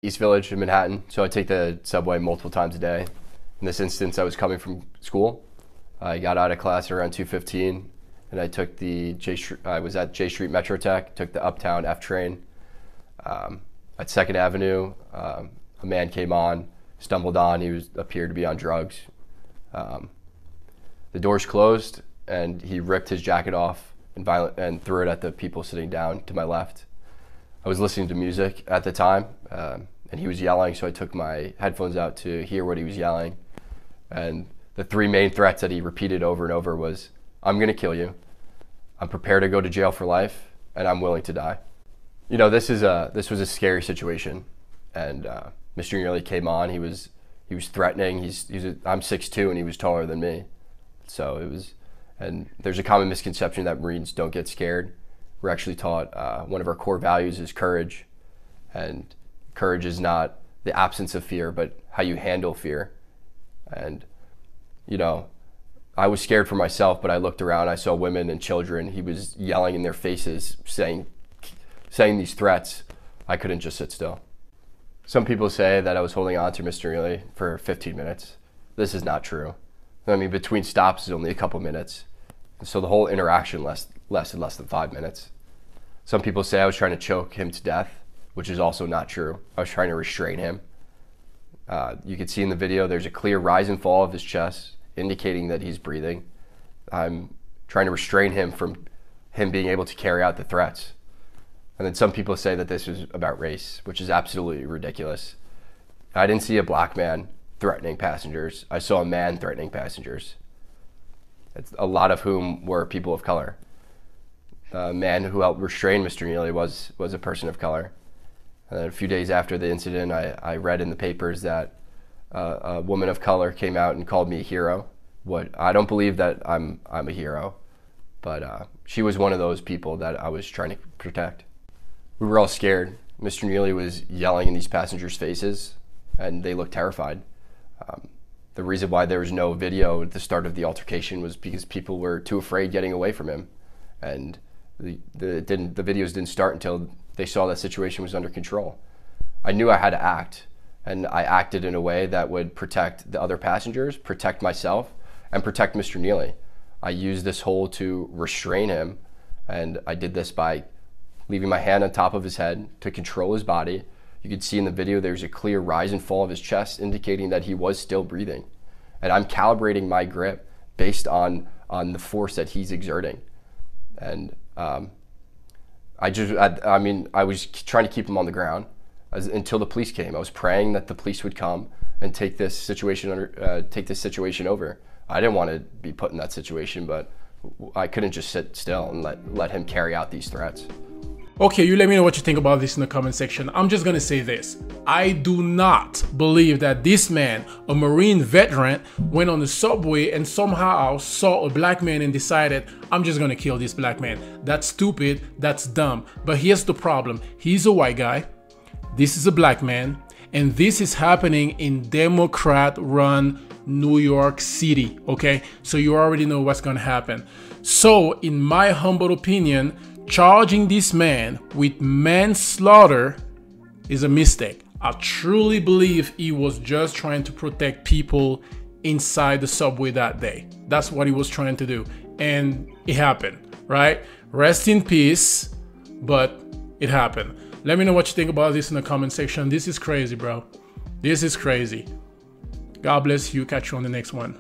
East Village in Manhattan, so I take the subway multiple times a day. In this instance, I was coming from school. I got out of class around 2:15, and I took the I was at J Street Metro Tech, took the Uptown F train. At 2nd Avenue, a man came on, stumbled on. He appeared to be on drugs. The doors closed, and he ripped his jacket off and threw it at the people sitting down to my left. I was listening to music at the time, and he was yelling, so I took my headphones out to hear what he was yelling. And the three main threats that he repeated over and over was, "I'm gonna kill you, I'm prepared to go to jail for life, and I'm willing to die." You know, this was a scary situation, and Mr. Neely came on. He was threatening. I'm 6'2", and he was taller than me, so it was. And there's a common misconception that Marines don't get scared. We're actually taught one of our core values is courage, and courage is not the absence of fear, but how you handle fear. And you know, I was scared for myself, but I looked around, I saw women and children. He was yelling in their faces, saying these threats. I couldn't just sit still. Some people say that I was holding on to Mr. Neely for 15 minutes. This is not true. I mean, between stops is only a couple minutes. So the whole interaction lasted less than 5 minutes. Some people say I was trying to choke him to death, which is also not true. I was trying to restrain him. You can see in the video, there's a clear rise and fall of his chest, indicating that he's breathing. I'm trying to restrain him from him being able to carry out the threats. And then some people say that this is about race, which is absolutely ridiculous. I didn't see a black man threatening passengers. I saw a man threatening passengers, a lot of whom were people of color. The man who helped restrain Mr. Neely was a person of color. And then a few days after the incident, I read in the papers that a woman of color came out and called me a hero. I don't believe that I'm a hero, but she was one of those people that I was trying to protect. We were all scared. Mr. Neely was yelling in these passengers' faces, and they looked terrified. The reason why there was no video at the start of the altercation was because people were too afraid getting away from him, and the videos didn't start until they saw that situation was under control. I knew I had to act, and I acted in a way that would protect the other passengers, protect myself, and protect Mr. Neely. I used this hold to restrain him, and I did this by leaving my hand on top of his head to control his body. You can see in the video there's a clear rise and fall of his chest, indicating that he was still breathing. And I'm calibrating my grip based on the force that he's exerting. And I was trying to keep him on the ground until the police came. I was praying that the police would come and take this situation over. I didn't want to be put in that situation, but I couldn't just sit still and let him carry out these threats. Okay, you let me know what you think about this in the comment section. I'm just gonna say this. I do not believe that this man, a Marine veteran, went on the subway and somehow saw a black man and decided, I'm just gonna kill this black man. That's stupid, that's dumb. But here's the problem. He's a white guy, this is a black man, and this is happening in Democrat-run New York City, okay? So you already know what's gonna happen. So, in my humble opinion, charging this man with manslaughter is a mistake. I truly believe he was just trying to protect people inside the subway that day. That's what he was trying to do. And it happened, right? Rest in peace, but it happened. Let me know what you think about this in the comment section. This is crazy, bro. This is crazy. God bless you. Catch you on the next one.